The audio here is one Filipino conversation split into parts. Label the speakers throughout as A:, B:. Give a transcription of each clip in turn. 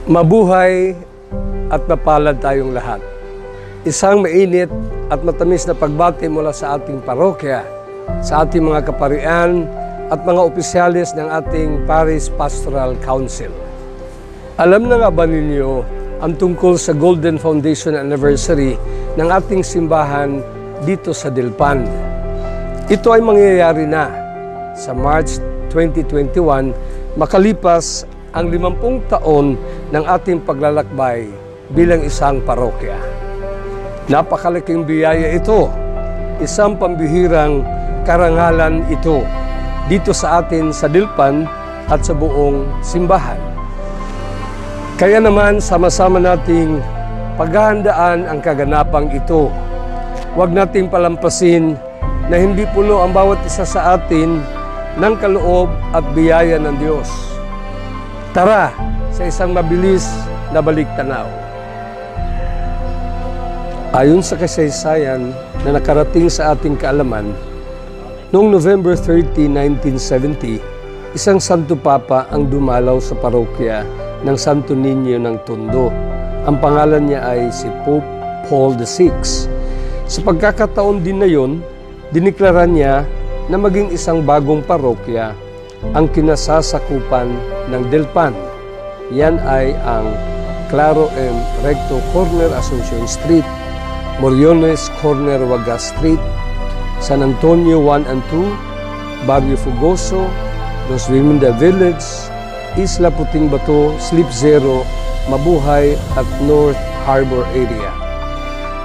A: Mabuhay at mapalad tayong lahat. Isang mainit at matamis na pagbati mula sa ating parokya, sa ating mga kaparian at mga opisyalis ng ating Parish Pastoral Council. Alam na nga ba ninyo ang tungkol sa Golden Foundation Anniversary ng ating simbahan dito sa Dilpan? Ito ay mangyayari na sa March 2021 makalipas ang 50 taon ng ating paglalakbay bilang isang parokya. Napakalaking biyaya ito, isang pambihirang karangalan ito dito sa atin sa Dilpan at sa buong simbahan. Kaya naman sama-sama nating paghahandaan ang kaganapang ito. Huwag nating palampasin na hindi puno ang bawat isa sa atin ng kaloob at biyaya ng Diyos. Tara sa isang mabilis na balik-tanaw. Ayon sa kasaysayan na nakarating sa ating kaalaman, noong November 30, 1970, isang Santo Papa ang dumalaw sa parokya ng Santo Niño ng Tondo. Ang pangalan niya ay si Pope Paul VI. Sa pagkakataon din na yon, diniklara niya na maging isang bagong parokya ang kinasasakupan ng Dilpan. Yan ay ang Claro M. Recto Corner Asuncion Street, Moriones Corner Wagas Street, San Antonio 1 and 2, Barrio Fugoso, Los Viminda Village, Isla Puting Bato, Slip Zero, Mabuhay at North Harbor area.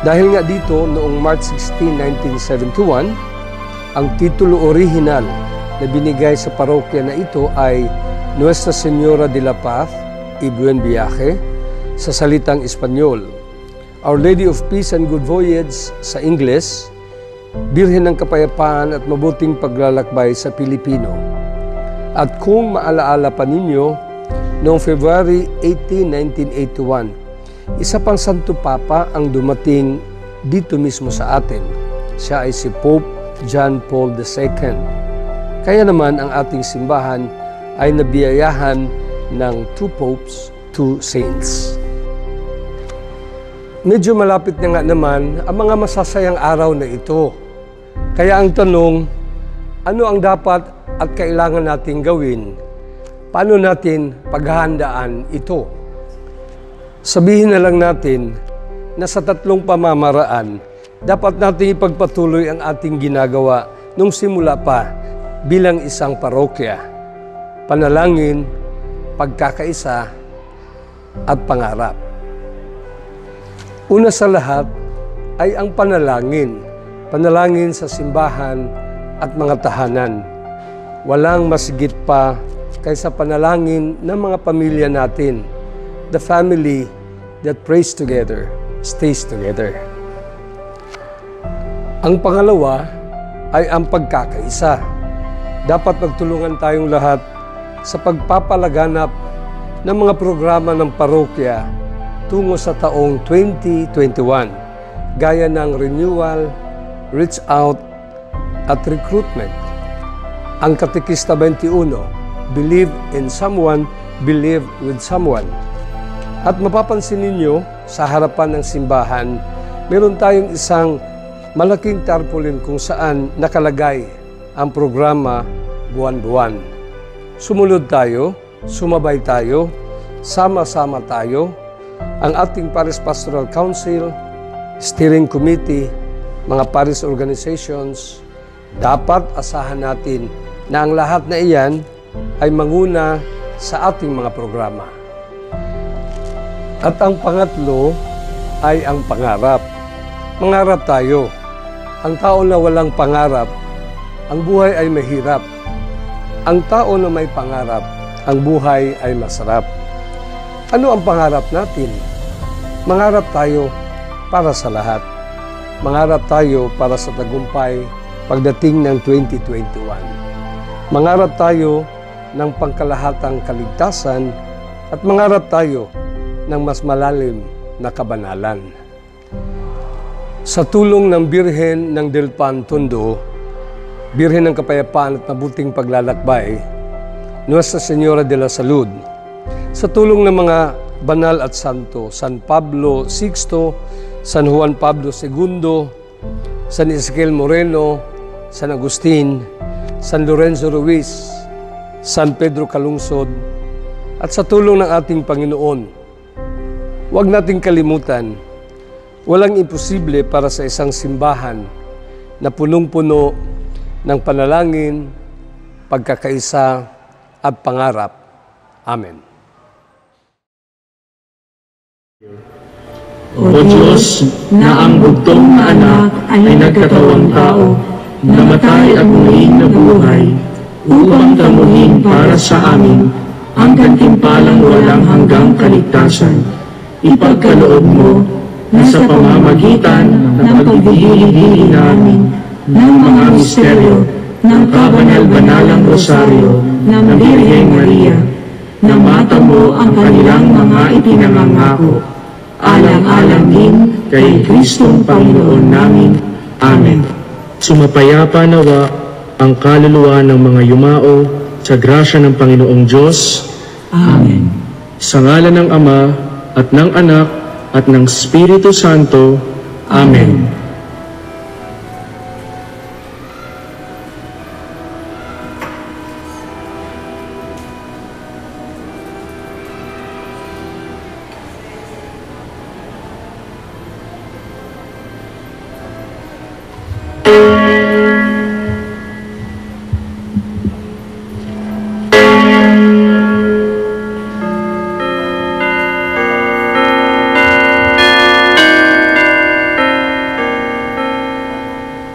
A: Dahil nga dito, noong March 16, 1971, ang titulo orihinal na binigay sa parokya na ito ay Nuestra Señora de la Paz y Buen Viaje sa salitang Espanyol, Our Lady of Peace and Good Voyage sa Ingles, Birhen ng Kapayapaan at Mabuting Paglalakbay sa Pilipino. At kung maalaala pa ninyo, noong February 18, 1981, isa pang Santo Papa ang dumating dito mismo sa atin. Siya ay si Pope John Paul II. Kaya naman ang ating simbahan ay nabiyayahan ng 2 popes, 2 saints. Medyo malapit na nga naman ang mga masasayang araw na ito. Kaya ang tanong, ano ang dapat at kailangan nating gawin? Paano natin paghahandaan ito? Sabihin na lang natin na sa 3 pamamaraan, dapat nating ipagpatuloy ang ating ginagawa nung simula pa bilang isang parokya: panalangin, pagkakaisa, at pangarap. Una sa lahat ay ang panalangin. Panalangin sa simbahan at mga tahanan. Walang masigit pa kaysa panalangin ng mga pamilya natin. The family that prays together, stays together. Ang pangalawa ay ang pagkakaisa. Dapat magtulungan tayong lahat sa pagpapalaganap ng mga programa ng parokya tungo sa taong 2021, gaya ng renewal, reach out, at recruitment. Ang Katekista 21, believe in someone, believe with someone. At mapapansin ninyo, sa harapan ng simbahan, meron tayong isang malaking tarpaulin kung saan nakalagay ang programa buwan-buwan. Sumunod tayo, sumabay tayo, sama-sama tayo, ang ating Parish Pastoral Council, Steering Committee, mga parish organizations. Dapat asahan natin na ang lahat na iyan ay manguna sa ating mga programa. At ang pangatlo ay ang pangarap. Mangarap tayo. Ang tao na walang pangarap, ang buhay ay mahirap. Ang tao na may pangarap, ang buhay ay masarap. Ano ang pangarap natin? Mangarap tayo para sa lahat. Mangarap tayo para sa tagumpay pagdating ng 2021. Mangarap tayo ng pangkalahatang kaligtasan at mangarap tayo ng mas malalim na kabanalan. Sa tulong ng Birhen ng Dilpan Tondo, Birhen ng Kapayapaan at Mabuting Paglalakbay, Nuestra Señora de la Salud, sa tulong ng mga banal at santo, San Pablo VI, San Juan Pablo II, San Ezequiel Moreno, San Agustin, San Lorenzo Ruiz, San Pedro Calungsod, at sa tulong ng ating Panginoon, huwag nating kalimutan, walang imposible para sa isang simbahan na punong-puno ng panalangin, pagkakaisa at pangarap. Amen.
B: O Diyos, na ang bugtong na anak ay nagkatawang tao, namatay at muling nabuhay, upang tamuhin para sa amin ang gantimpalang walang hanggang kaligtasan. Ipagkaloob mo na sa pamamagitan ng pagbibili namin ng mga misteryo ng kabanal-banalang rosaryo ng Birheng Maria, na mata mo ang kanilang mga ipinangangako, alang-alang din kay Kristong Panginoon namin. Amen. Sumapayapa nawa ang kaluluwa ng mga yumao sa grasya ng Panginoong Diyos. Amen. Sa ngalan ng Ama at ng Anak at ng Espiritu Santo. Amen.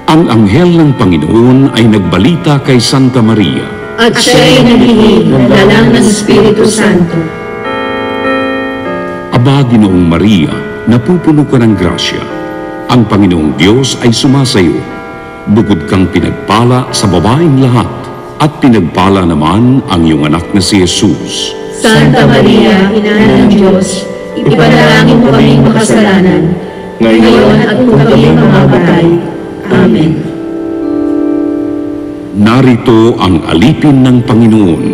C: Ang anghel ng Panginoon ay nagbalita kay Santa Maria.
D: At siya ay naghihig ng dalang ng Espiritu Santo.
C: Aba, Ginoong Maria, napupuno ka ng grasya. Ang Panginoong Diyos ay sumasayo. Bukod kang pinagpala sa babaeng lahat, at pinagpala naman ang iyong anak na si Jesus.
D: Santa Maria, Ina ng Diyos, ipanalangin mo kaming makasalanan, ngayon at kung kami mamamatay. Amen.
C: Narito ang alipin ng Panginoon.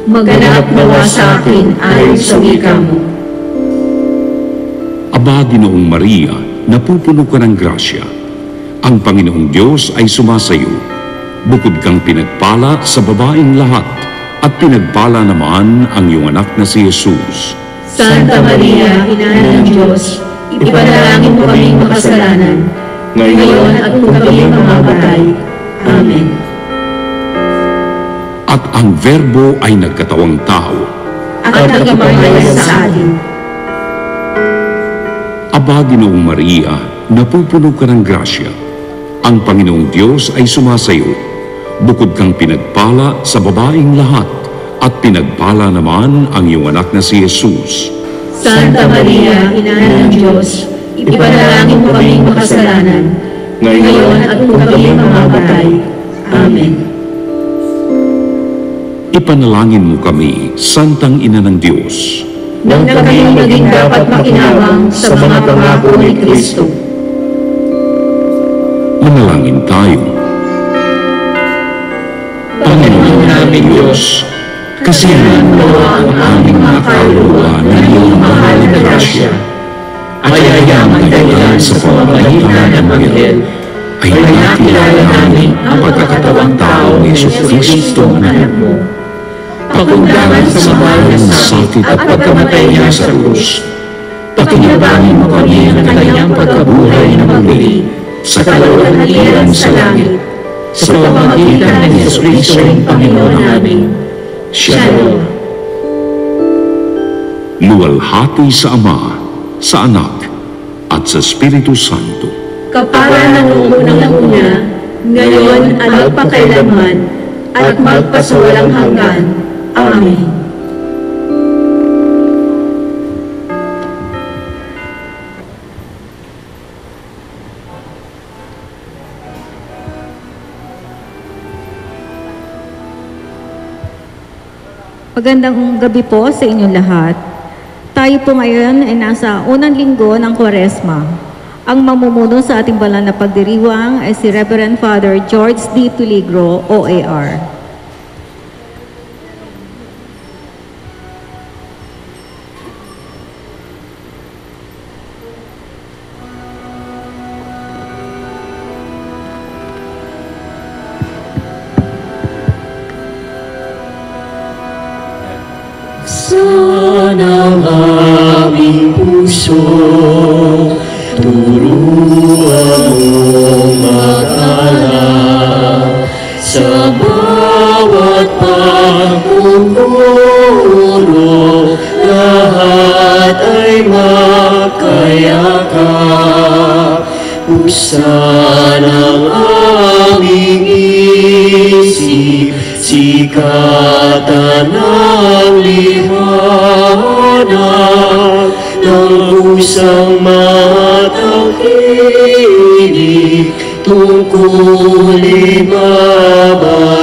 D: Maganap nawa sa akin ayon sa wika mo.
C: Aba, Ginoong Maria, napupuno ka ng grasya. Ang Panginoong Diyos ay sumasayo. Bukod kang pinagpala sa babaeng lahat, at pinagpala naman ang iyong anak na si Jesus.
D: Santa Maria, Ina ng Diyos, ipanalangin mo kaming makasalanan, ngayon at kung kami mamamatay. Amen.
C: At ang Verbo ay nagkatawang tao.
D: At nagpapamayan sa atin.
C: Aba, Ginoong Maria, napupuno ka ng grasya. Ang Panginoong Diyos ay sumasayo. Bukod kang pinagpala sa babaeng lahat, at pinagpala naman ang iyong anak na si Jesus.
D: Santa Maria, Ina ng Diyos, ipanalangin mo kaming makasalanan, ngayon at kung kami mamamatay. Amen.
C: Ipanalangin mo kami, Santang Ina ng Diyos,
D: Nang kami maging dapat makinabang sa mga pangako ni Kristo.
C: manalangin tayo. Panginoon namin Diyos, kasiyahan mo ang aming mga kaluluwa ng iyong mahal na grasya. At hayang dahilan sa pamamagitan ng Anghel, ay nakilala namin ang pagkakatawang tao ng Jesucristo na anak mo. Pakundangan sa mahal na sakit at pagkamatay niya sa krus, pakinabangin mo kami ng kanyang pagkabuhay na muli sa kalawalatiran sa langit, sa pamamagitan ng Jesucristo ang Panginoon namin. Shalom. Luwalhati sa Ama, sa Anak, at sa Espiritu Santo.
D: Kapara ng unang-una, ngayon at magpakailanman, at magpasawalang hanggan. Amen.
E: Magandang gabi po sa inyong lahat. Tayo po ngayon ay nasa unang linggo ng Kwaresma. Ang mamumuno sa ating banal na pagdiriwang ay si Reverend Father George D. Tuligro, OAR.
B: ng aming puso, turuan mong mag-alala sa bawat pagkukuro, lahat ay makayakap. Buksan ang aming isip, sikatan ang liwanag ng pusang matangkilik, tungkulin mabalag.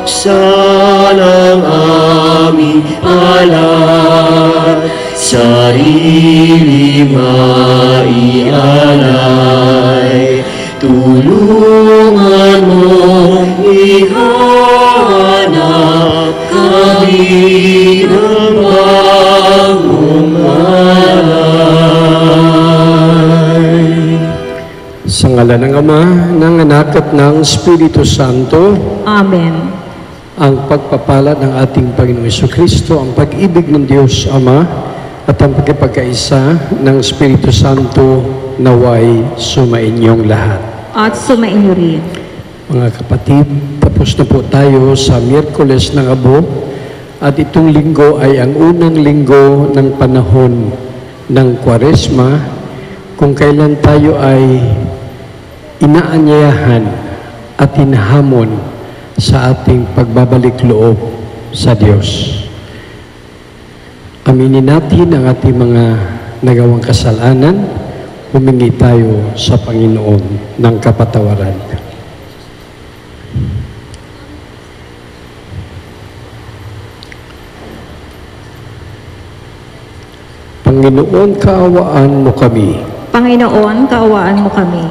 B: Buksan ang aming palad, sarili maialay, tulungan mo ihanap kami ng bagong alay.
A: Sa ngalan ng Ama, ng Anak at ng Espiritu Santo,
E: Amen.
A: ang pagpapala ng ating Panginoong Jesucristo, ang pag-ibig ng Diyos Ama, at ang pagkipagkaisa ng Espiritu Santo naway sumainyong lahat.
E: At sumainyo rin.
A: Mga kapatid, tapos na po tayo sa Miyerkules ng Abo at itong linggo ay ang unang linggo ng panahon ng Kwaresma, kung kailan tayo ay inaanyayahan at hinahamon sa ating pagbabalik loob sa Diyos. Aminin natin ang ating mga nagawang kasalanan, humingi tayo sa Panginoon ng kapatawaran. Panginoon, kaawaan mo kami.
E: Panginoon, kaawaan mo kami.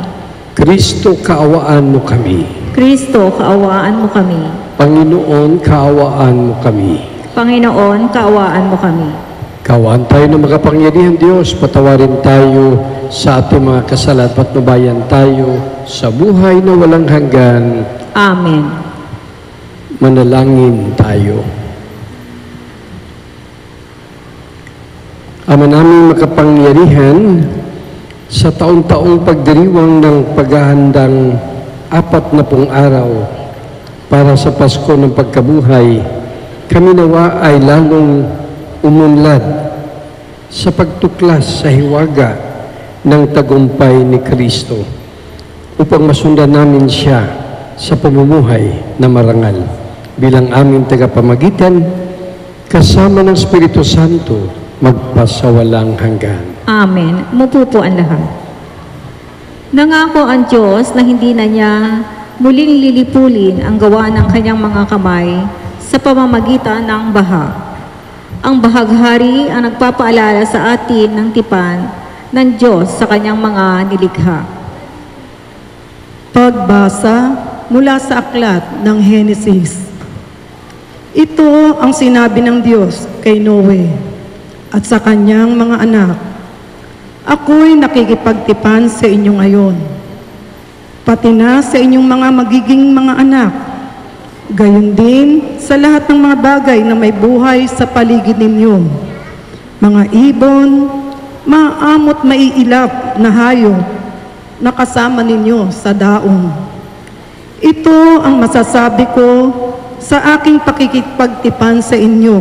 A: Kristo, kaawaan mo kami.
E: Kristo, kaawaan mo kami.
A: Panginoon, kaawaan mo kami.
E: Panginoon, kaawaan mo kami.
A: Kaawaan tayo ng makapangyarihan Diyos, patawarin tayo sa ating mga kasalanan, patnubayan tayo sa buhay na walang hanggan.
E: Amen.
A: Manalangin tayo. Ama naming makapangyarihan, sa taon-taong pagdiriwang ng paghahandang 40 araw para sa Pasko ng Pagkabuhay, kami nawa ay lalong umunlad sa pagtuklas sa hiwaga ng tagumpay ni Kristo upang masundan namin siya sa pamumuhay na marangal bilang aming tagapamagitan kasama ng Espiritu Santo magpasawalang hanggan.
E: Amen. Umupo po ang lahat. Nangako ang Diyos na hindi na niya muling lilipulin ang gawa ng kanyang mga kamay sa pamamagitan ng baha. Ang bahaghari ang nagpapaalala sa atin ng tipan ng Diyos sa kanyang mga nilikha.
F: Pagbasa mula sa aklat ng Henesis. Ito ang sinabi ng Diyos kay Noe at sa kanyang mga anak. Ako'y nakikipagtipan sa inyo ngayon, pati na sa inyong mga magiging mga anak, gayon din sa lahat ng mga bagay na may buhay sa paligid ninyo, mga ibon, maamot maiilap na hayop na kasama ninyo sa daong. Ito ang masasabi ko sa aking pakikipagtipan sa inyo.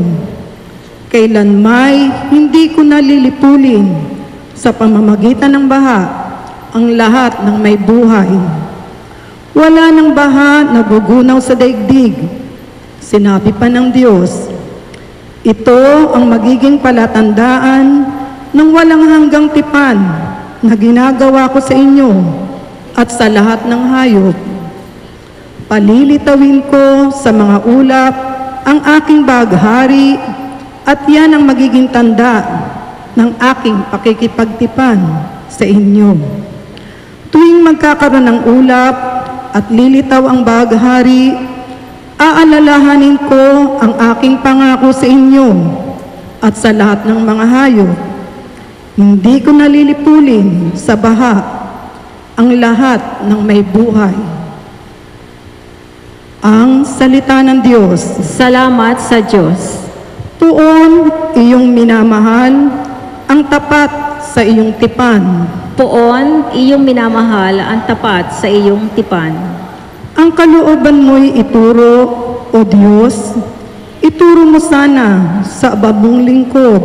F: Kailanmay hindi ko nalilipulin sa pamamagitan ng baha ang lahat ng may buhay. Wala ng baha na gugunaw sa daigdig. Sinabi pa ng Diyos, ito ang magiging palatandaan ng walang hanggang tipan na ginagawa ko sa inyo at sa lahat ng hayop. Palilitawin ko sa mga ulap ang aking baghari at yan ang magiging tanda ng aking pakikipagtipan sa inyo. Tuwing magkakaroon ng ulap at lilitaw ang baghari, aalalahanin ko ang aking pangako sa inyo at sa lahat ng mga hayop. Hindi ko nalilipulin sa baha ang lahat ng may buhay. Ang salita ng Diyos.
E: Salamat sa Diyos.
F: Tuon iyong minamahal, ang tapat sa iyong tipan.
E: Poon, iyong minamahal ang tapat sa iyong tipan.
F: Ang kalooban mo'y ituro, O Diyos, ituro mo sana sa babong lingkod.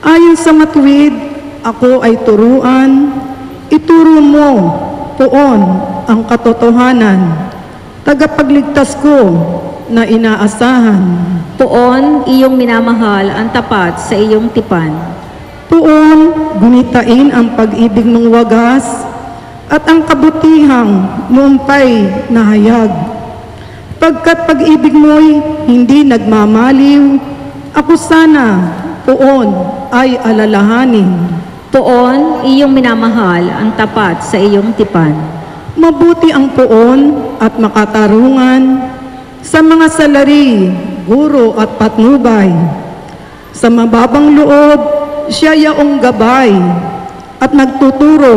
F: Ayon sa matuwid, ako ay turuan, ituro mo, poon, ang katotohanan, tagapagligtas ko na inaasahan.
E: Poon, iyong minamahal ang tapat sa iyong tipan.
F: Poon, gunitain ang pag-ibig mong wagas at ang kabutihang noon pa'y nahayag. Pagkat pag-ibig mo'y hindi nagmamaliw, ako sana, poon, ay alalahanin.
E: Poon, iyong minamahal ang tapat sa iyong tipan.
F: Mabuti ang poon at makatarungan sa mga salari, guro at patnubay. Sa mababang loob, siya yaong gabay at nagtuturo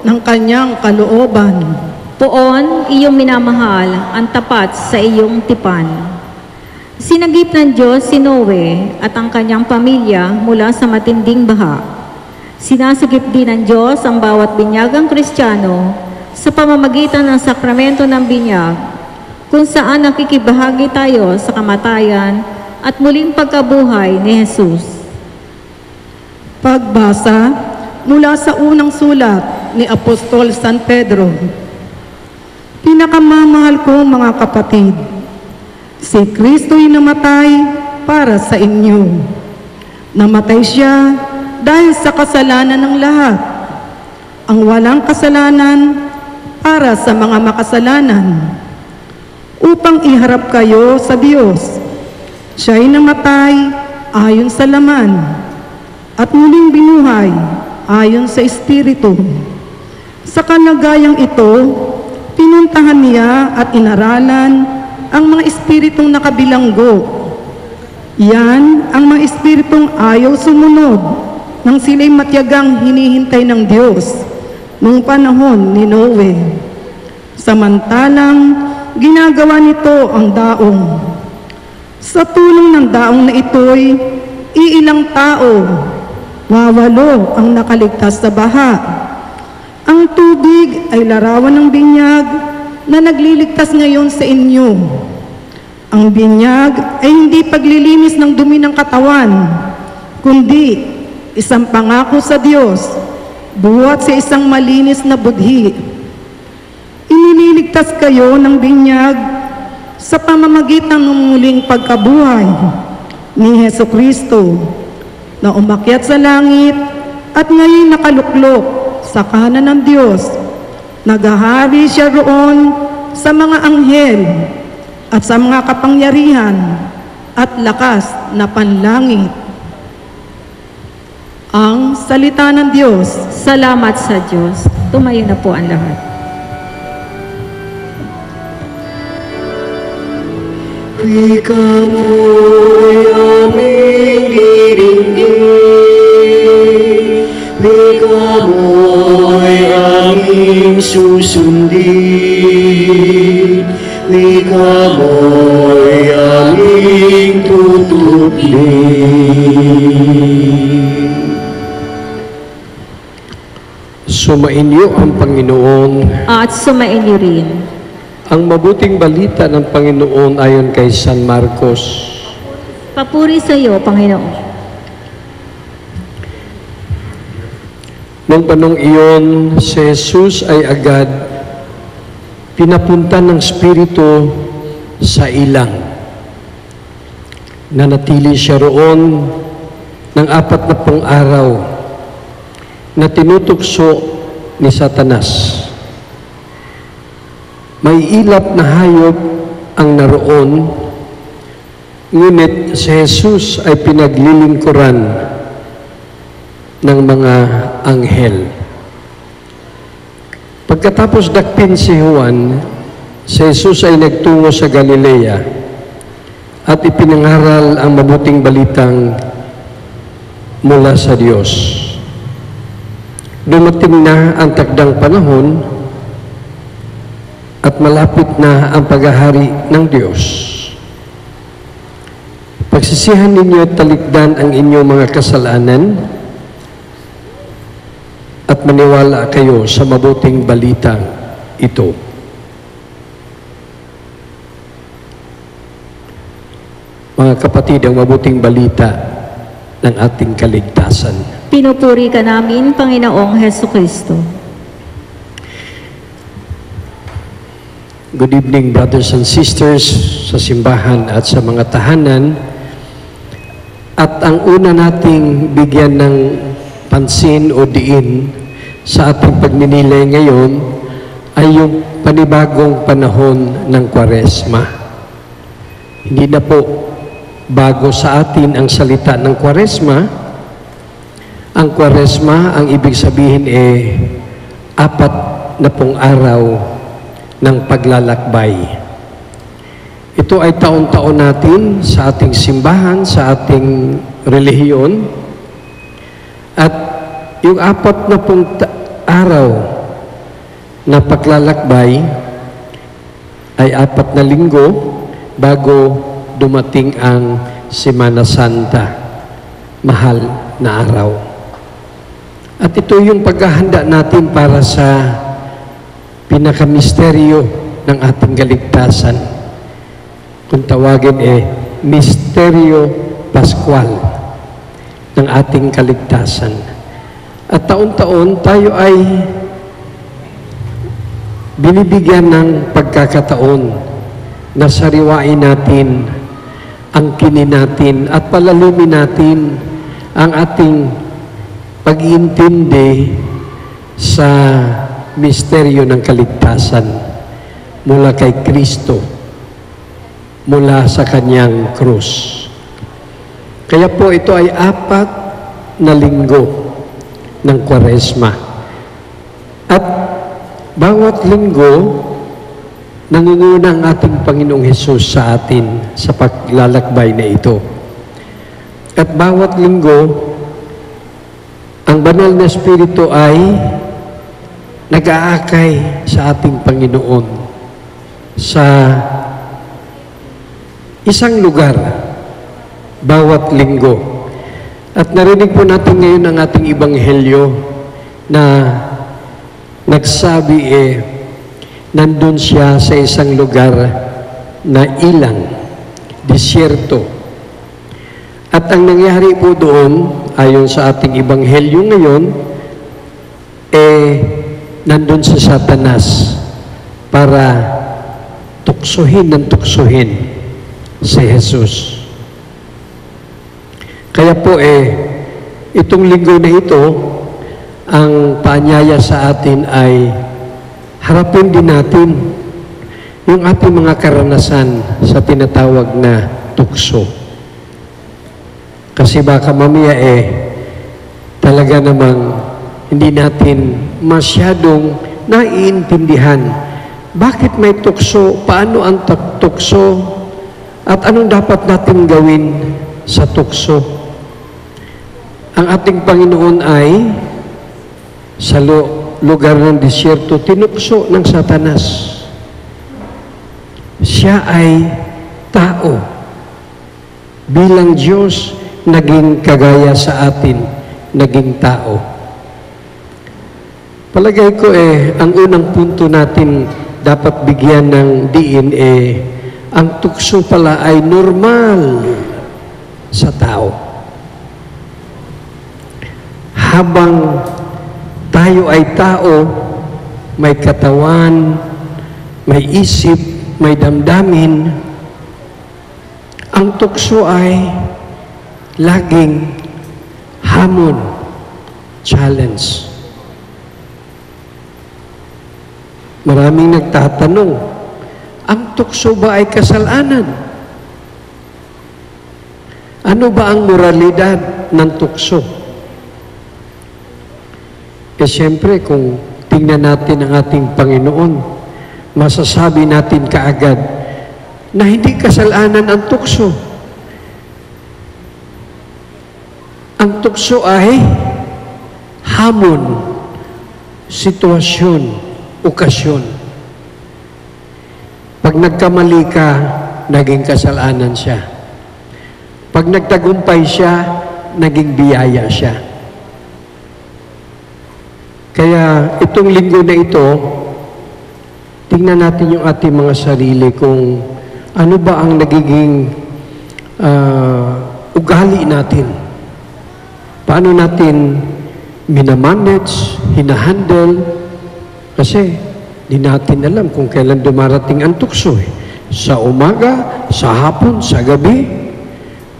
F: ng kanyang kalooban.
E: Poon, iyong minamahal ang tapat sa iyong tipan. Sinagip ng Diyos si Noe at ang kanyang pamilya mula sa matinding baha. Sinasagip din ng Diyos ang bawat binyagang Kristiyano sa pamamagitan ng sakramento ng binyag, kung saan nakikibahagi tayo sa kamatayan at muling pagkabuhay ni Jesus.
F: Pagbasa mula sa unang sulat ni Apostol San Pedro. Pinakamamahal kong mga kapatid, si Kristo'y namatay para sa inyo. Namatay siya dahil sa kasalanan ng lahat. Ang walang kasalanan para sa mga makasalanan, upang iharap kayo sa Diyos. Siya'y namatay ayon sa laman at muling binuhay ayon sa Espiritu. Sa kalagayang ito, pinuntahan niya at inaralan ang mga espiritong nakabilanggo. Yan ang mga espiritong ayaw sumunod nang sila'y matyagang hinihintay ng Diyos noong panahon ni Noe. Samantalang ginagawa nito ang daong. Sa tulong ng daong na ito'y iilang tao, 8 ang nakaligtas sa baha. Ang tubig ay larawan ng binyag na nagliligtas ngayon sa inyo. Ang binyag ay hindi paglilinis ng dumi ng katawan, kundi isang pangako sa Diyos, buhat sa isang malinis na budhi. Inililigtas kayo ng binyag sa pamamagitan ng muling pagkabuhay ni Hesukristo na umakyat sa langit at ngayon nakaluklok sa kanan ng Diyos. Naghahari siya roon sa mga anghel at sa mga kapangyarihan at lakas na panlangit. Ang salita ng Diyos.
E: Salamat sa Diyos. Tumayo na po ang lahat.
B: Wika mo'y aming diringgin, wika mo'y aming susundin, wika mo'y aming tutupin.
A: Sumainyo ang Panginoon.
E: At sumainyo rin.
A: Ang mabuting balita ng Panginoon ayon kay San Marcos.
E: Papuri sa iyo, Panginoon.
A: Noong panong iyon, si Jesus ay agad pinapunta ng Espiritu sa ilang. Nanatili siya roon ng 40 araw na tinutukso ni Satanas. May ilap na hayop ang naroon, ngunit si Jesus ay pinaglilingkuran ng mga anghel. Pagkatapos dakpin si Juan, si Jesus ay nagtungo sa Galilea at ipinangaral ang mabuting balitang mula sa Diyos. Dumating na ang takdang panahon at malapit na ang paghahari ng Diyos. Pagsisihan ninyo at talikdan ang inyong mga kasalanan at maniwala kayo sa mabuting balitang ito. Mga kapatid, ang mabuting balita ng ating kaligtasan.
E: Pinupuri ka namin, Panginoong Hesukristo.
A: Good evening, brothers and sisters sa simbahan at sa mga tahanan. At ang una nating bigyan ng pansin o diin sa ating pagninilay ngayon ay yung panibagong panahon ng Kwaresma. Hindi na po bago sa atin ang salita ng Kwaresma. Ang Kwaresma, ang ibig sabihin 4 na pong araw ng paglalakbay. Ito ay taon-taon natin sa ating simbahan, sa ating relihiyon. At yung 4 na pong araw na paglalakbay ay 4 na linggo bago dumating ang Semana Santa, mahal na araw. At ito yung paghahanda natin para sa pinakamisteryo ng ating kaligtasan. Kung tawagin Misteryo Pascual ng ating kaligtasan. At taon-taon tayo ay binibigyan ng pagkakataon na sariwain natin, angkinin natin at palalumin natin ang ating pag-iintindi sa misteryo ng kaligtasan mula kay Kristo, mula sa kanyang krus. Kaya po ito ay 4 na linggo ng Kwaresma. At bawat linggo, nangunguna ang ating Panginoong Hesus sa atin sa paglalakbay na ito. At bawat linggo, ang banal na Espiritu ay nag-aakay sa ating Panginoon sa isang lugar bawat linggo. At narinig po natin ngayon ang ating Ebanghelyo na nagsabi nandun siya sa isang lugar na ilang, disyerto. At ang nangyari po doon, ayon sa ating Ebanghelyo ngayon, nandun si Satanas para tuksohin ng tuksohin si Jesus. Kaya po itong linggo na ito, ang paanyaya sa atin ay harapin din natin yung ating mga karanasan sa tinatawag na tukso. Kasi baka mamaya talaga namang hindi natin masyadong naiintindihan bakit may tukso, paano ang tukso, at anong dapat natin gawin sa tukso. Ang ating Panginoon ay sa lugar ng disyerto, tinukso ng Satanas. Siya ay tao. Bilang Diyos, naging kagaya sa atin, naging tao. Palagay ko ang unang punto natin dapat bigyan ng diin ang tukso pala ay normal sa tao. Habang tayo ay tao, may katawan, may isip, may damdamin, ang tukso ay laging hamon, challenge. Maraming nagtatanong, ang tukso ba ay kasalanan? Ano ba ang moralidad ng tukso? Siyempre, kung tingnan natin ang ating Panginoon, masasabi natin kaagad na hindi kasalanan ang tukso. Ang tukso ay hamon, sitwasyon, okasyon.
G: Pag nagkamali ka, naging kasalanan siya. Pag nagtagumpay siya, naging biyaya siya. Kaya itong linggo na ito, tingnan natin yung ating mga sarili kung ano ba ang nagiging ugali natin. Paano natin minamanage, hinahandle, kasi di natin alam kung kailan dumarating ang tukso. Sa umaga, sa hapon, sa gabi.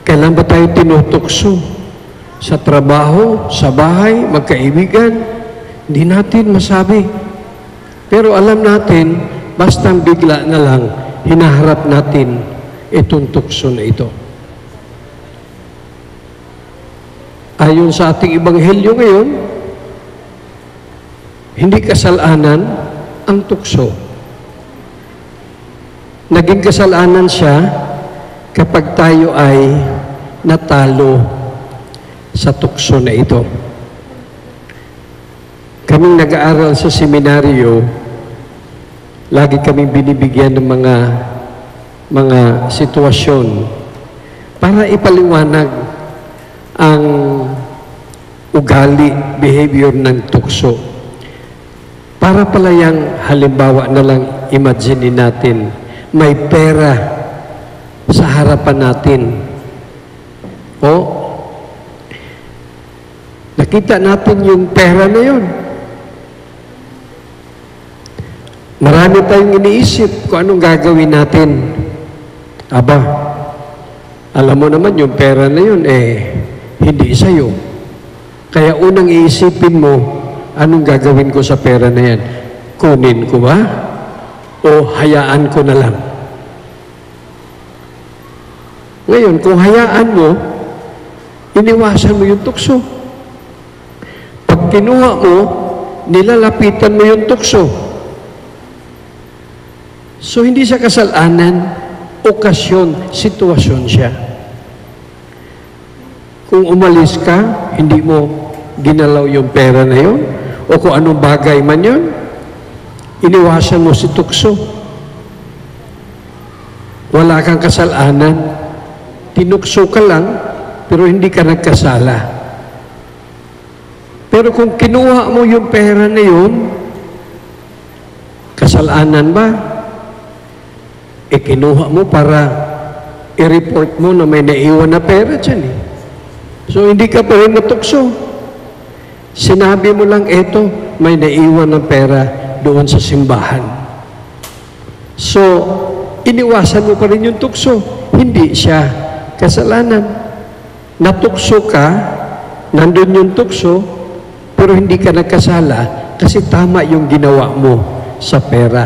G: Kailan ba tayo tinutukso? Sa trabaho, sa bahay, magkaibigan? Hindi natin masabi. Pero alam natin, basta bigla na lang, hinaharap natin itong tukso na ito. Ayon sa ating ebanghelyo ngayon, hindi kasalanan ang tukso. Naging kasalanan siya kapag tayo ay natalo sa tukso na ito. Kaming nag-aaral sa seminaryo, lagi kaming binibigyan ng mga sitwasyon para ipaliwanag ang ugali, behavior ng tukso. Para pala yung halimbawa na lang, imagine natin, may pera sa harapan natin. O, nakita natin yung pera na yun. Marami tayong iniisip kung anong gagawin natin. Aba, alam mo naman yung pera na yun, hindi sa'yo. Kaya unang iisipin mo, anong gagawin ko sa pera na yan? Kunin ko ba? O hayaan ko na lang? Ngayon, kung hayaan mo, iniwasan mo yung tukso. Pag kinuha mo, nilalapitan mo yung tukso. So, hindi siya kasalanan, okasyon, sitwasyon siya. Kung umalis ka, hindi mo ginalaw yung pera na yun, o kung anong bagay man yun, iniwasan mo si tukso. Wala kang kasalanan. Tinukso ka lang, pero hindi ka nagkasala. Pero kung kinuha mo yung pera na yun, kasalanan ba? Kinuha mo para i-report mo na may naiwan na pera dyan So, hindi ka pa rin natukso. Sinabi mo lang, eto, may naiwan ng pera doon sa simbahan. So, iniwasan mo pa rin yung tukso. Hindi siya kasalanan. Natukso ka, nandun yung tukso, pero hindi ka nagkasala kasi tama yung ginawa mo sa pera.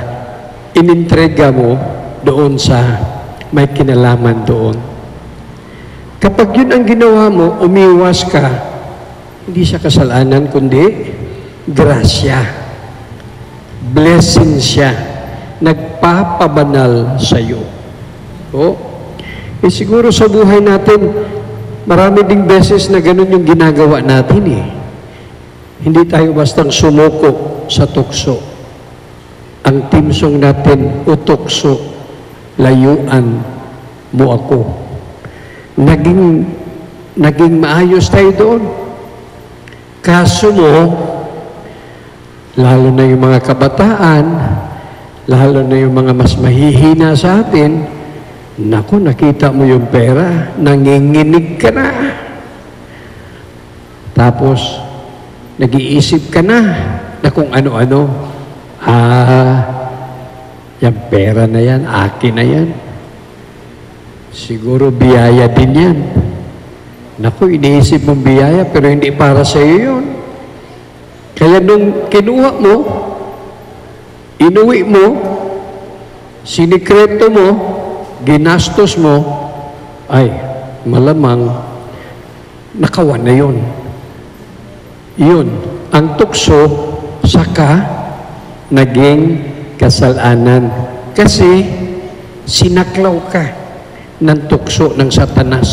G: Inintrega mo doon sa may kinalaman doon. Kapag yun ang ginawa mo, umiwas ka, hindi siya kasalanan, kundi grasya. Blessing siya. Nagpapabanal sa iyo. Siguro sa buhay natin, marami ding beses na ganun yung ginagawa natin Hindi tayo bastang sumuko sa tukso. Ang timsong natin, utukso, layuan mo ako. Naging maayos tayo doon. Kaso mo, lalo na yung mga kabataan, lalo na yung mga mas mahihina sa atin, naku, nakita mo yung pera, nanginginig ka na. Tapos, nag-iisip ka na kung ano-ano. Yung pera na yan, akin na yan. Siguro biyaya din yan. Naku, iniisip mong biyaya, pero hindi para sa iyo yun. Kaya nung kinuha mo, inuwi mo, sinikreto mo, ginastos mo, ay, malamang, nakawan na yun. Yun, ang tukso, saka, naging kasalanan. Kasi, sinaklaw ka ng tukso ng Satanas.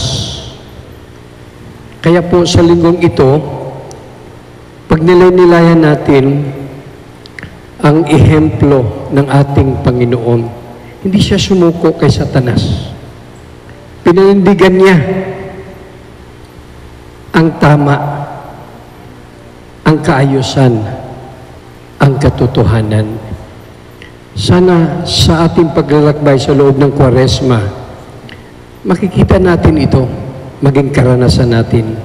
G: Kaya po sa linggong ito, pag nilay-nilayan natin ang ehemplo ng ating Panginoon, hindi siya sumuko kay Satanas. Pinanindigan niya ang tama, ang kaayusan, ang katotohanan. Sana sa ating paglalakbay sa loob ng Kwaresma, makikita natin ito, maging karanasan natin.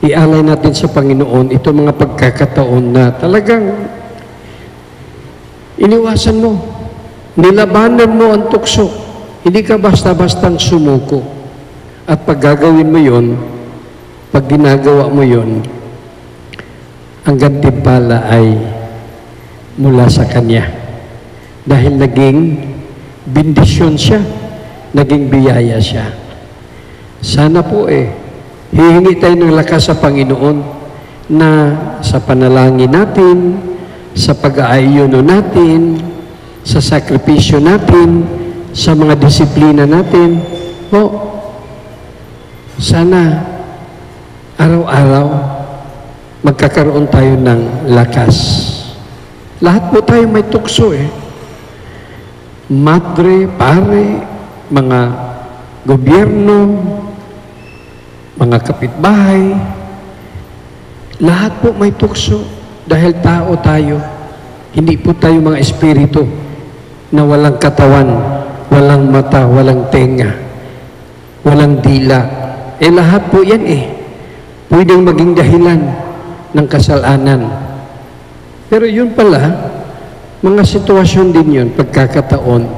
G: Ialay natin sa Panginoon itong mga pagkakataon na talagang iniwasan mo, nilabanan mo ang tukso. Hindi ka basta-bastang sumuko. At pag gagawin mo yun, pag ginagawa mo yun, ang gantimpala ay mula sa Kanya. Dahil naging bendisyon siya, naging biyaya siya. Sana po hihingi tayo ng lakas sa Panginoon na sa panalangin natin, sa pag-aayuno natin, sa sakripisyo natin, sa mga disiplina natin, sana araw-araw magkakaroon tayo ng lakas. Lahat po tayo may tukso Madre, pare, mga gobyerno, mga kapitbahay, lahat po may tukso dahil tao tayo. Hindi po tayo mga espiritu na walang katawan, walang mata, walang tenga, walang dila. Lahat po yan pwedeng maging dahilan ng kasalanan. Pero yun pala, mga sitwasyon din yun, pagkakataon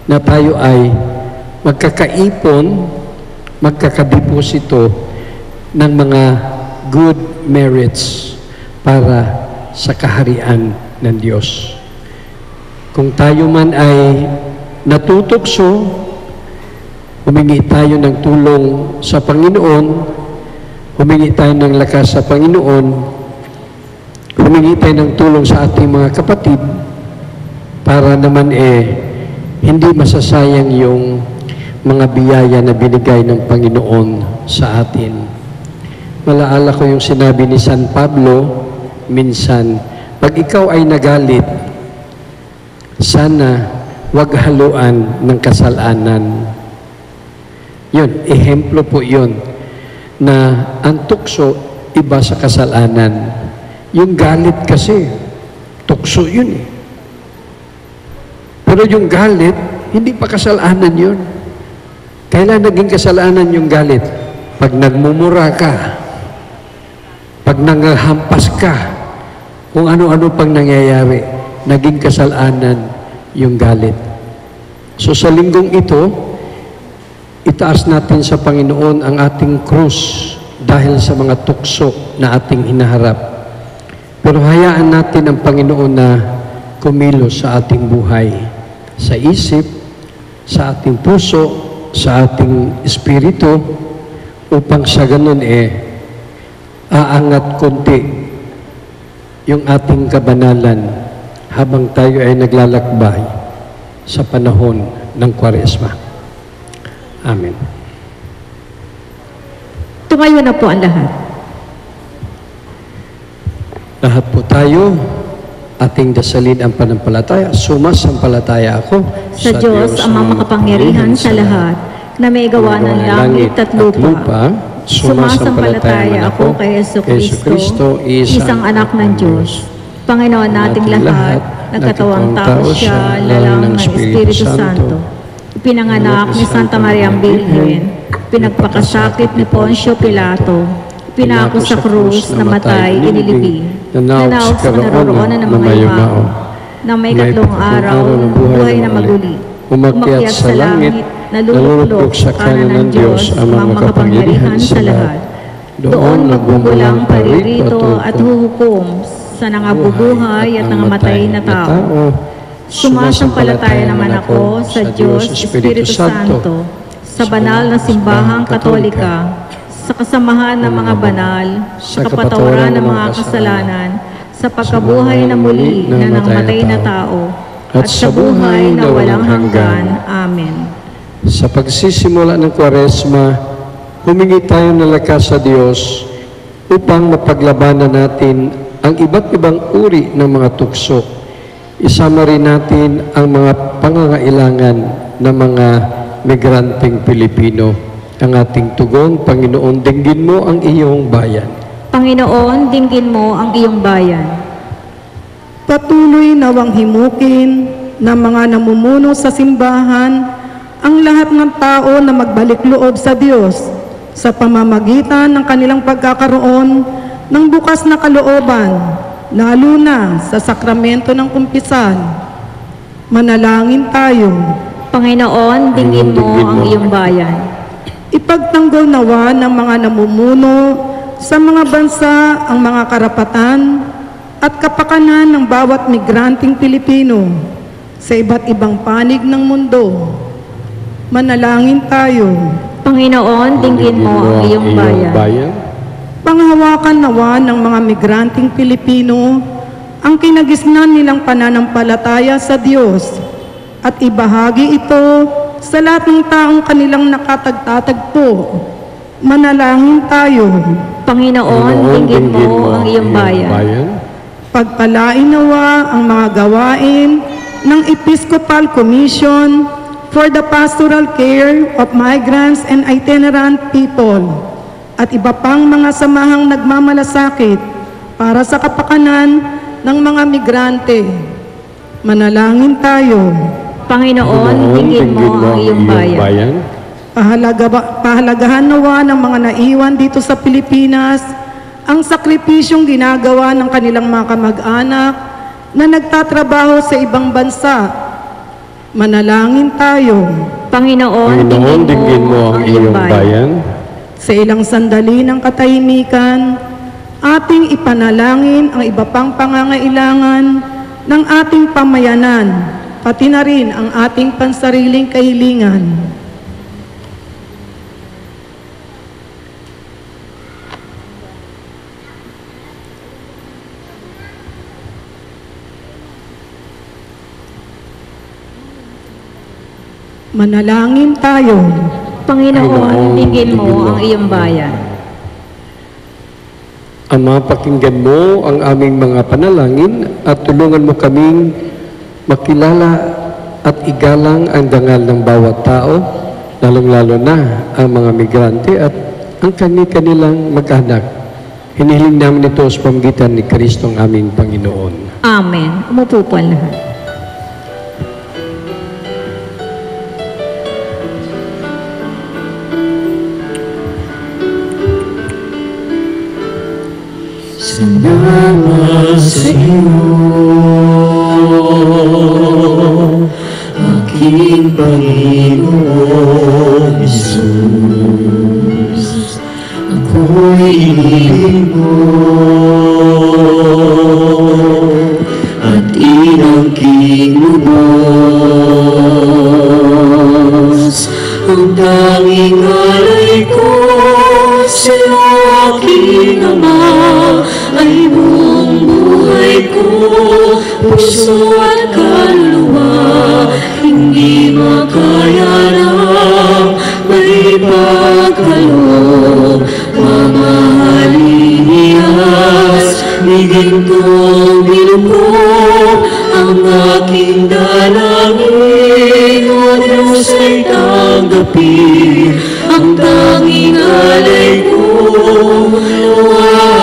G: na tayo ay magkakaipon, magkakadeposito ng mga good merits para sa kaharian ng Diyos. Kung tayo man ay natutokso, humingi tayo ng tulong sa Panginoon, humingi tayo ng lakas sa Panginoon, humingi tayo ng tulong sa ating mga kapatid, para naman hindi masasayang yung mga biyaya na binigay ng Panginoon sa atin. Malaala ko yung sinabi ni San Pablo, minsan, pag ikaw ay nagalit, sana wag haluan ng kasalanan. Yun, ehemplo po yun, na ang tukso iba sa kasalanan. Yung galit kasi, tukso yun Pero yung galit, hindi pa kasalanan yun. Kailan naging kasalanan yung galit? Pag nagmumura ka, pag nanghampas ka, kung ano-ano pang nangyayari, naging kasalanan yung galit. So sa linggong ito, itaas natin sa Panginoon ang ating krus dahil sa mga tukso na ating hinaharap. Pero hayaan natin ang Panginoon na kumilos sa ating buhay, sa isip, sa ating puso, sa ating espiritu, upang sa ganun aangat konti yung ating kabanalan habang tayo ay naglalakbay sa panahon ng Kwaresma. Amen.
E: Tumayo na po ang lahat.
G: Lahat po tayo, ating dasalin ang panampalataya. Sumasampalataya ako
E: Sa Diyos, ang makapangyarihan sa lahat, na may gawa ng langit at lupa. Sumasampalataya ako kay Jesucristo, isang anak ng Diyos, Panginoon nating lahat, nagkatawang tao siya, lalang ng Espiritu Santo, pinanganak ni Santa Maria ang Birhen, pinagpakasakit ni Poncio Pilato, pinako sa krus, namatay, inilibing, nanaog sa naroroonan ng mga yumao, na may katlong araw, buhay na maguli, umakyat sa langit, naluluklok sa kanan ng Diyos, ang mga makapangyarihan sa lahat. Doon magbubulang paririto at huhukom sa nangabubuhay at nangamatay na tao. Sumasampalataya naman ako sa Diyos, Espiritu Santo, sa banal na simbahang Katolika, sa kasamahan ng mga banal, sa kapatawaran ng mga kasalanan, sa pagkabuhay na muli na nangmatay na tao, at sa buhay na walang hanggan. Amen.
G: Sa pagsisimula ng Kwaresma, humingi tayo ng lakas sa Diyos upang mapaglabanan natin ang iba't ibang uri ng mga tukso. isama rin natin ang mga pangangailangan ng mga migranteng Pilipino. Ang ating tugon, Panginoon, dinggin mo ang iyong bayan.
E: Panginoon, dinggin mo ang iyong bayan.
F: Patuloy nawang himukin ng mga namumuno sa simbahan ang lahat ng tao na magbalik loob sa Diyos sa pamamagitan ng kanilang pagkakaroon ng bukas na kalooban, lalo na sa sakramento ng kumpisal. Manalangin tayo.
E: Panginoon, dinggin mo ang iyong bayan.
F: Ipagtanggol nawa ng mga namumuno sa mga bansa ang mga karapatan at kapakanan ng bawat migranteng Pilipino sa iba't ibang panig ng mundo. Manalangin tayo.
E: Panginoon, dinggin mo ang iyong bayan.
F: Panghawakan nawa ng mga migranteng Pilipino ang kinagisnan nilang pananampalataya sa Diyos at ibahagi ito sa lahat ng taong kanilang nakatagtatagpo. Manalangin tayo.
E: Panginoon, dinggin mo ang iyong bayan.
F: Pagpalain nawa ang mga gawain ng Episcopal Commission for the Pastoral Care of Migrants and Itinerant People at iba pang mga samahang nagmamalasakit para sa kapakanan ng mga migrante. Manalangin tayo.
E: Panginoon, dinggin mo ang iyong bayan.
F: Pahalagahan nawa ng mga naiwan dito sa Pilipinas ang sakripisyong ginagawa ng kanilang mga kamag-anak na nagtatrabaho sa ibang bansa. Manalangin tayo.
E: Panginoon, dinggin mo ang iyong bayan.
F: Sa ilang sandali ng katahimikan, ating ipanalangin ang iba pang pangangailangan ng ating pamayanan, pati na rin ang ating pansariling kahilingan. Manalangin tayo.
E: Panginoon, dinggin mo ang iyong bayan.
G: Ama, pakinggan mo ang aming mga panalangin at tulungan mo kaming makilala at igalang ang dangal ng bawat tao, lalong-lalo na ang mga migrante at ang kanilang mag-anak. Hinihiling namin ito sa pamamagitan ni Kristo ang aming Panginoon.
E: Amen. Umupo po ang lahat.
B: Salamat sa iyo, aking Panginoon Jesus. Ako'y iniling mo at inangking lubos. Ang tanging alay ko sa aking Ama ay buong buhay ko, puso at kaluluwa, hindi makaya ng may pagkaloob. Mamahalin niyas, bigyan kong binuko ang aking dalangin, o Diyos ay tanggapin ang tanging alay ko.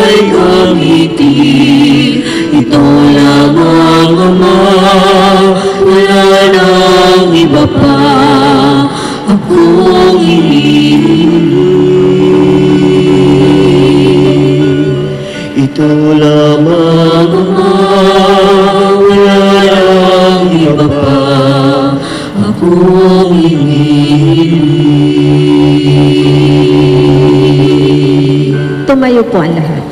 B: Ay gamitin, ito lamang Ama, wala nang iba pa akong hinihiling. Ito lamang Ama, wala nang iba pa akong hinihiling.
E: Tumayo po ang lahat.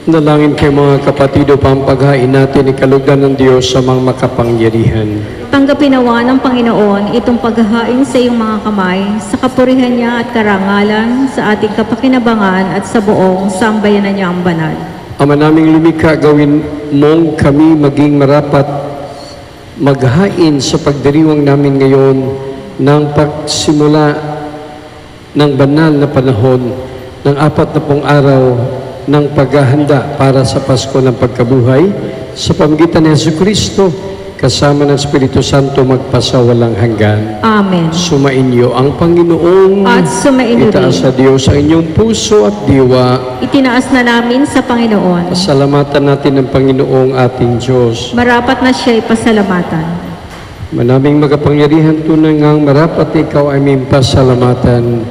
G: Nalangin kayo mga kapatid upang paghain natin ikalugdan ng Diyos sa mga makapangyarihan.
E: Tanggapin nawa ng Panginoon itong paghahain sa iyong mga kamay sa kapurihan niya at karangalan sa ating kapakinabangan at sa buong sambayanan niya ang banal.
G: Ama naming lumikha, gawin mong kami maging marapat maghain sa pagdiriwang namin ngayon ng pagsimula ng banal na panahon ng 40 araw ng paghahanda para sa Pasko ng Pagkabuhay sa pamamagitan ni Jesucristo, kasama ng Espiritu Santo magpasawalang hanggan.
E: Amen.
G: Sumainyo ang Panginoong,
E: At sumainyo
G: itaas sa Diyos ang inyong puso at diwa.
E: Itinaas na namin sa Panginoon.
G: Pasalamatan natin ng Panginoong ating Diyos.
E: Marapat na siya'y pasalamatan.
G: Manaming magapangyarihan tunay ngang marapat ikaw ay may pasalamatan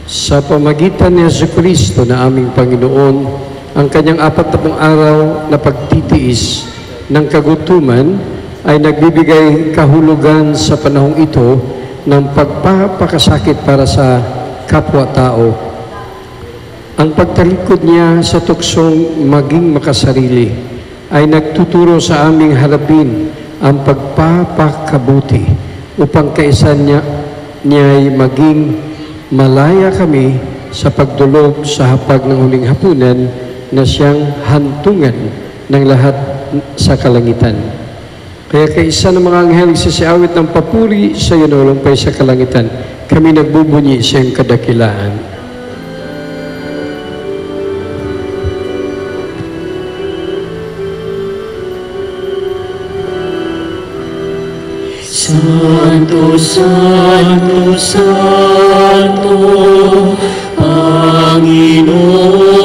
G: sa pamagitan ni Jesucristo na aming Panginoon, ang kanyang 40 araw na pagtitiis ng kagutuman ay nagbibigay kahulugan sa panahong ito ng pagpapakasakit para sa kapwa-tao. Ang pagtalikod niya sa tuksong maging makasarili ay nagtuturo sa aming harapin ang pagpapakabuti upang kaisan niya'y maging malaya kami sa pagdulog sa hapag ng huling hapunan na siyang hantungan ng lahat sa kalangitan. Kaya kaisa ng mga anghel sisiawit ng papuri sa iyo na walumpay sa kalangitan, kami nagbubunyi sa iyong kadakilaan.
B: Santo, Santo, Santo, Panginoong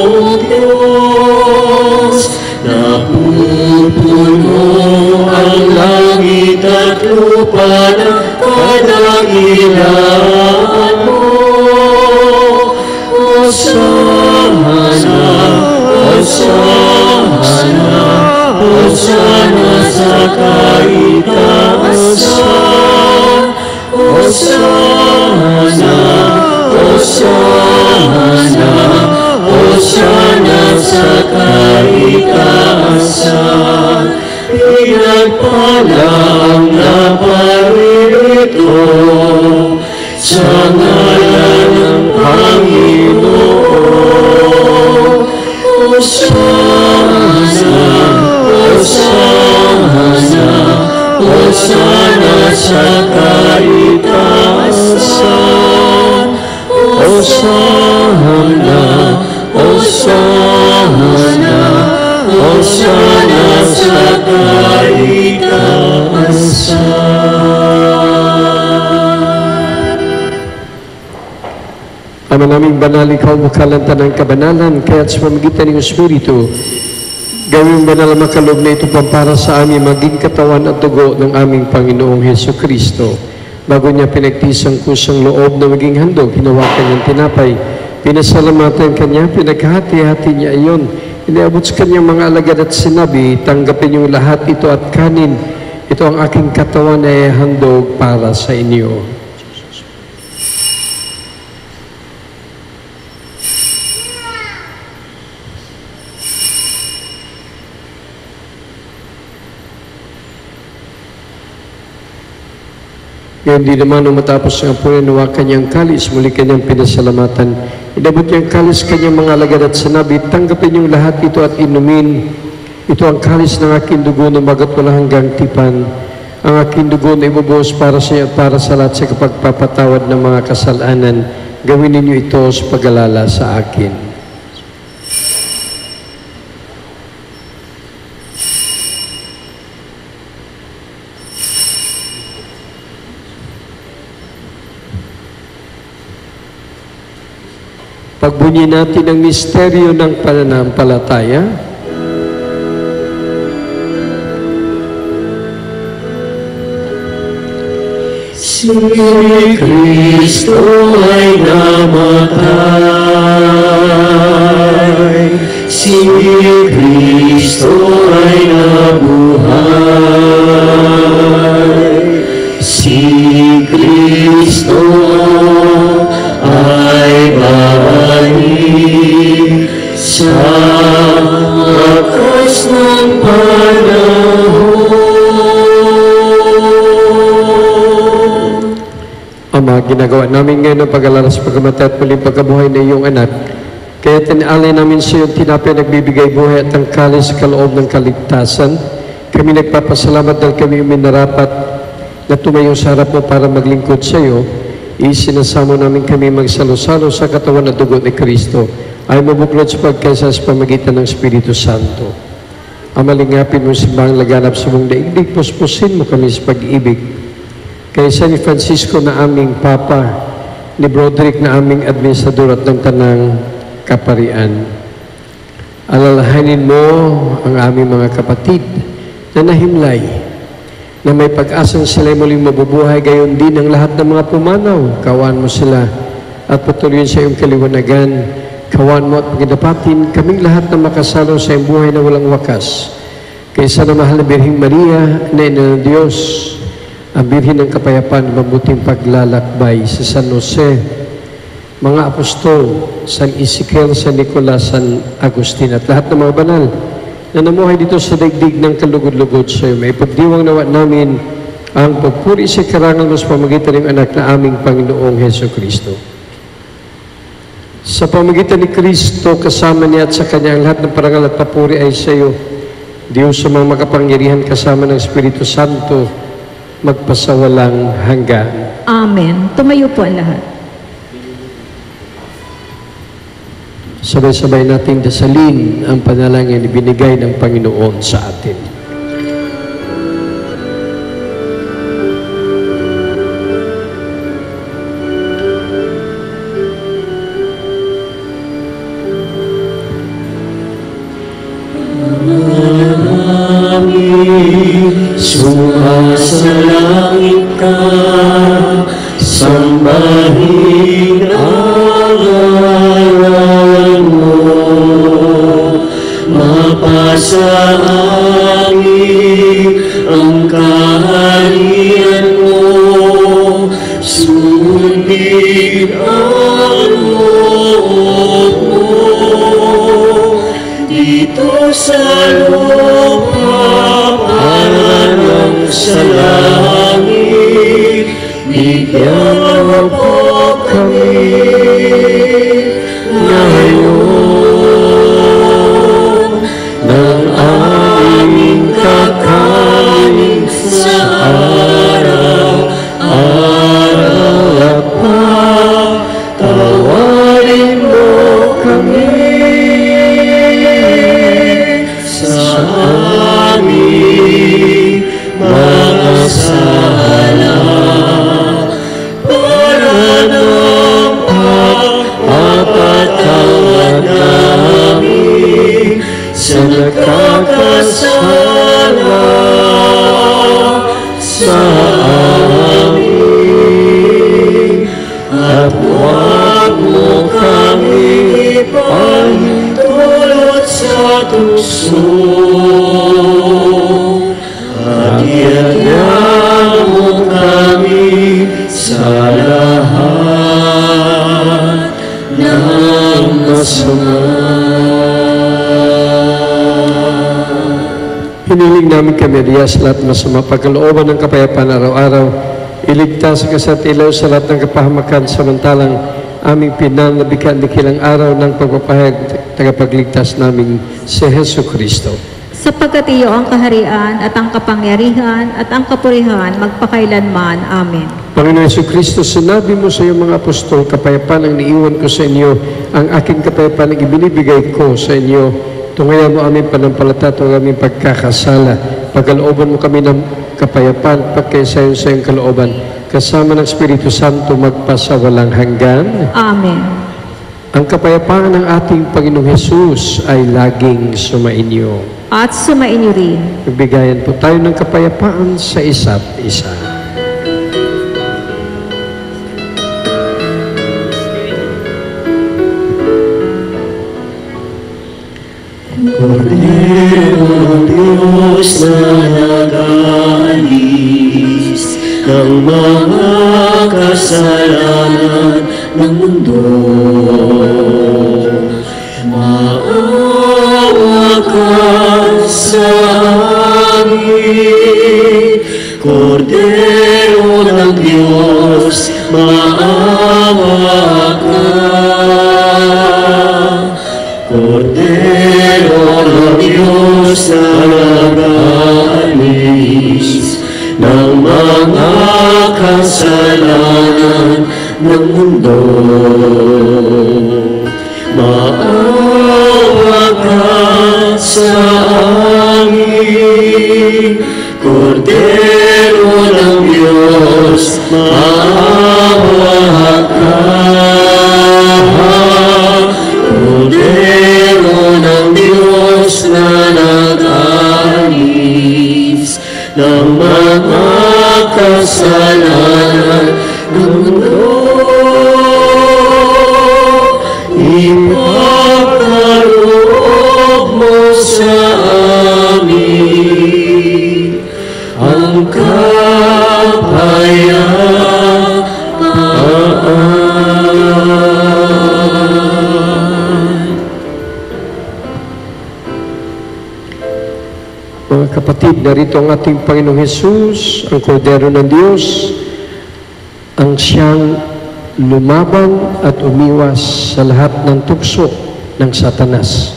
B: Diyos, napupuno ang langit at lupa ng kadakilaan mo. Hosana, Hosana, Hosana sa kaitaasan. Hosana, Hosana, Hosana sa kaitaasan. Pinagpala ang naparirito sa ngalan ng Panginoon. Hosana, Hosana, Hosana sa kaitaasan. Hosana, Hosana, Hosana sa kaitaasan.
G: Ama naming banal, ikaw bukalanta ng kabanalan, kaya't sa pamagitan ng Espiritu, gawing banal ang makaloob na ito para sa amin maging katawan at dugo ng aming Panginoong Hesukristo. Bago niya pinagtisang kusang loob na maging handog, hinawakan niyang tinapay, pinasalamatan kanya, pinaghati-hati niya iyon, iniabot sa kanyang mga alagad at sinabi, tanggapin niyong lahat ito at kanin, ito ang aking katawan na handog para sa inyo. Ngayon di naman nung matapos ang apoy, nawakan niyang kalis, muli kanyang pinasalamatan. Inabot niyang kalis kanyang mga alagad at sinabi, tanggapin niyong lahat ito at inumin. Ito ang kalis ng aking dugo na magat wala hanggang tipan. Ang aking dugo na ibubuhos para sa iyo at para sa lahat sa kapagpapatawad ng mga kasalanan. Gawin ninyo ito sa pag-alala sa akin. Pagbunyi natin ang misteryo ng pananampalataya.
B: Si Kristo ay namatay, si Kristo ay nabuhay, si Kristo ay babalik sa wakas ng panahon.
G: Ama, ginagawa namin ngayon ang pag-alala sa pagkamatay at muling pagkabuhay na iyong anak. Kaya tinalay namin sa iyong tinapay nagbibigay buhay at ang kalis sa kaloob ng kaligtasan. Kami nagpapasalamat dahil kami minarapat na tumayo sa harap mo para maglingkod sa iyo. Isinasamo namin kami magsalo-salo sa katawan at dugo ni Kristo ay mabuklod sa pagkaisa sa pamagitan ng Espiritu Santo. Amalingapin mo simbang laganap sa mong daigdig, puspusin mo kami sa pag-ibig. Kaysa ni Francisco na aming Papa, ni Broderick na aming administrador at ng tanang kaparian. Alalahanin mo ang aming mga kapatid na nahimlay, na may pag-asang sila muling mabubuhay, gayon din ang lahat ng mga pumanaw. Kawan mo sila at patuloyin sa iyong kaliwanagan. Kawan mo at pagdapatin kaming lahat na makasalo sa iyong buhay na walang wakas. Kaysa na mahal na Birheng Maria, na Ina ng Diyos, ang Birhen ng Kapayapaan, mabuting paglalakbay sa San Jose, mga apostol, San Ezekiel, San Nicolas, San Agustin, at lahat ng mga banal na namuhay dito sa daigdig ng kalugod-lugod sa iyo. May pagdiwang nawa namin ang pagpuri sa karangal mo sa pamagitan ng anak na aming Panginoong Heso Kristo. Sa pamagitan ni Kristo, kasama niya at sa Kanya, ang lahat ng parangal at papuri ay sa iyo, Diyos sa mga makapangyarihan kasama ng Espiritu Santo, magpasawalang hanggan.
E: Amen. Tumayo po ang lahat.
G: Sabay-sabay nating dasalin ang panalangin na binigay ng Panginoon sa atin.
B: Sumasalangit ka, sambahin ang ngalan mo, mapasa amin ang kaharian mo, sundin ang loob mo, dito sa lupa sa langit, bigyan mo po kami ngayon ng aming kakanin sa araw-araw at patawarin mo kami sa aming mga sala, para ng pagpapatawad namin sa nagkakasala sa amin, at huwag mo kami ipahintulot sa tukso. Iyan mo kami sa lahat ng masama.
G: Hiniling namin kami, Diyos, lahat masama, pagkalooban ng kapayapaan araw-araw, iligtas ka sa ilaw sa lahat ng kapahamakan, samantalang aming pinanabika ni kilang araw ng pagpapahayag tagapagligtas naming si Heso Kristo.
E: Sapagkat iyo ang kaharian at ang kapangyarihan at ang kapurihan magpakailanman. Amen.
G: Panginoon Jesucristo, sinabi mo sa iyong mga apostol, kapayapaan ang niiwan ko sa inyo, ang aking kapayapaan ang ibinibigay ko sa inyo. Tungayan mo aming panampalataya at aming pagkakasala. Pagkalooban mo kami ng kapayapaan, pagkaisayon sa iyong kalooban, kasama ng Espiritu Santo magpasawalang hanggan.
E: Amen.
G: Ang kapayapaan ng ating Panginoong Hesus ay laging sumainyo.
E: At sumainyo rin.
G: Magbigayan po tayo ng kapayapaan sa isa't isa.
B: Kordero ng Diyos na nag-aalis ng mga kasalanan ng mundo, maawa ka sa amin. Kordero ng Diyos, maawa ka. Kordero ng Diyos na nag-aalis ng mga kasalanan ng mundo, maawa ka sa amin.
C: maawa ka. Kordero ng Diyos na nag-alis ng mga kasalanan ng mundo, ipagkaloob mo sa amin ang kapayapaan.
G: Mga kapatid, narito ang ating Panginoong Hesus, ang Kordero ng Diyos, ang siyang lumaban at umiwas sa lahat ng tukso ng Satanas.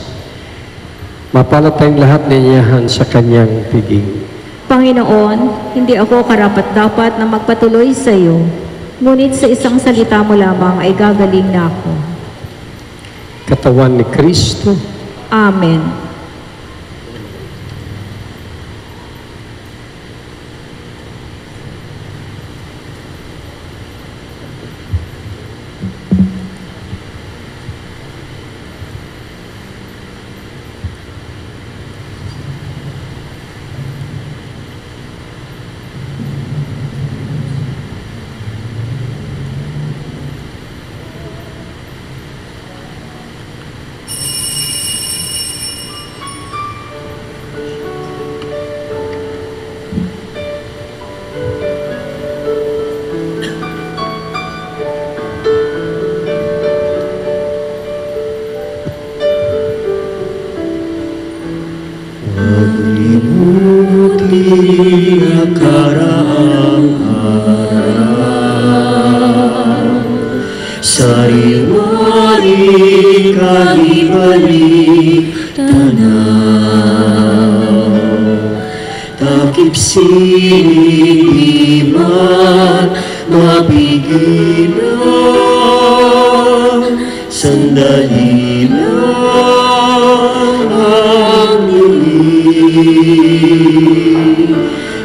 G: Mapalad tayong lahat na iyahan sa kanyang piging.
E: Panginoon, hindi ako karapat-dapat na magpatuloy sa iyo, ngunit sa isang salita mo lamang ay gagaling na ako.
G: Katawan ni Kristo.
E: Amen.
C: Sari-mari kalibalik tanaw, takip siniman mapigilan, sandali lang ang dilim,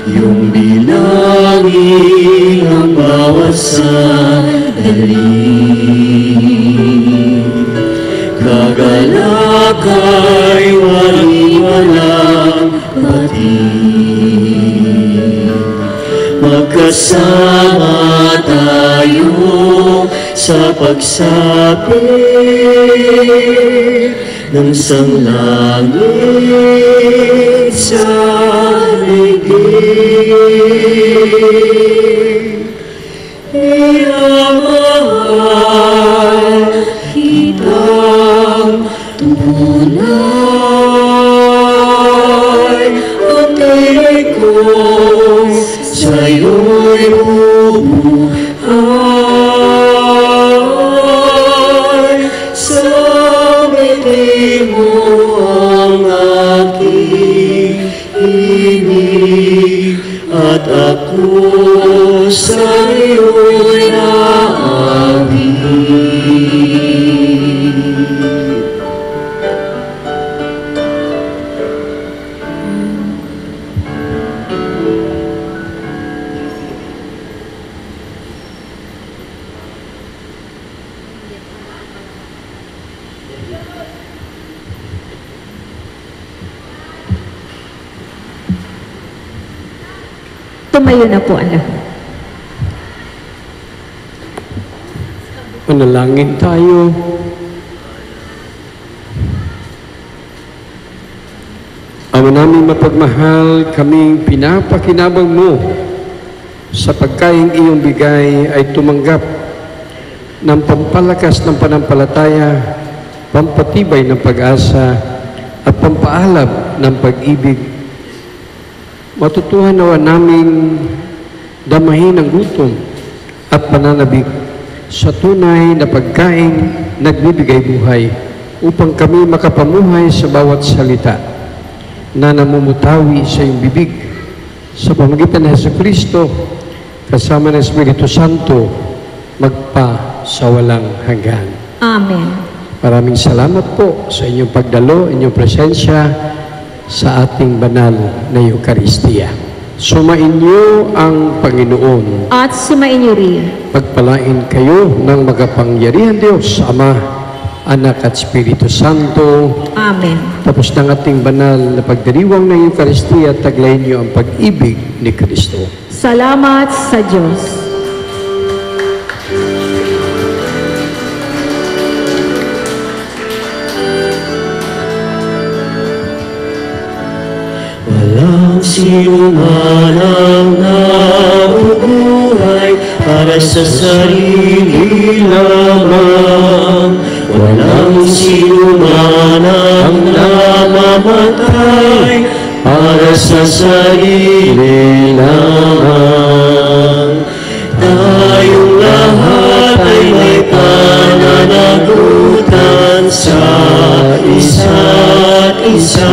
C: yung bilangin ang bawat sandali. Kagalakay wali-walang batid, magkasama tayo sa pagsapit ng sanglangit sa ligid. Iamahal kitang tunay, ang tinig ko sa'yo'y bumuhay. Sa ngiti mo ang aking hinig, at ako sa'yo'y naabig.
E: Tumayo na po ang lahat.
G: Manalangin tayo. Ama namin mapagmahal, kaming pinapakinabang mo sa pagkaing iyong bigay ay tumanggap ng pampalakas ng panampalataya, pampatibay ng pag-asa, at pampaalab ng pag-ibig. Matutuhan nawa naming damahin ang gutom at pananabik sa tunay na pagkaing nagbibigay buhay, upang kami makapamuhay sa bawat salita na namumutawi sa iyong bibig, sa pamamagitan ng Jesucristo kasama ng Espiritu Santo, magpa sa walang hanggan.
E: Amen.
G: Maraming salamat po sa inyong pagdalo, inyong presensya sa ating banal na Eucharistia. Sumainyo ang Panginoon.
E: At sumainyo rin.
G: Pagpalain kayo ng magapangyarihan Diyos, Ama, Anak at Espiritu Santo.
E: Amen.
G: Tapos ng ating banal na pagdiriwang ng Eucharistia, taglayin niyo ang pag-ibig ni Kristo.
E: Salamat sa Diyos.
B: Walang sino man ang nabubuhay para sa sarili lamang. Walang sino man ang namamatay para sa sarili lamang. Tayong lahat ay may pananagutan sa isa't isa.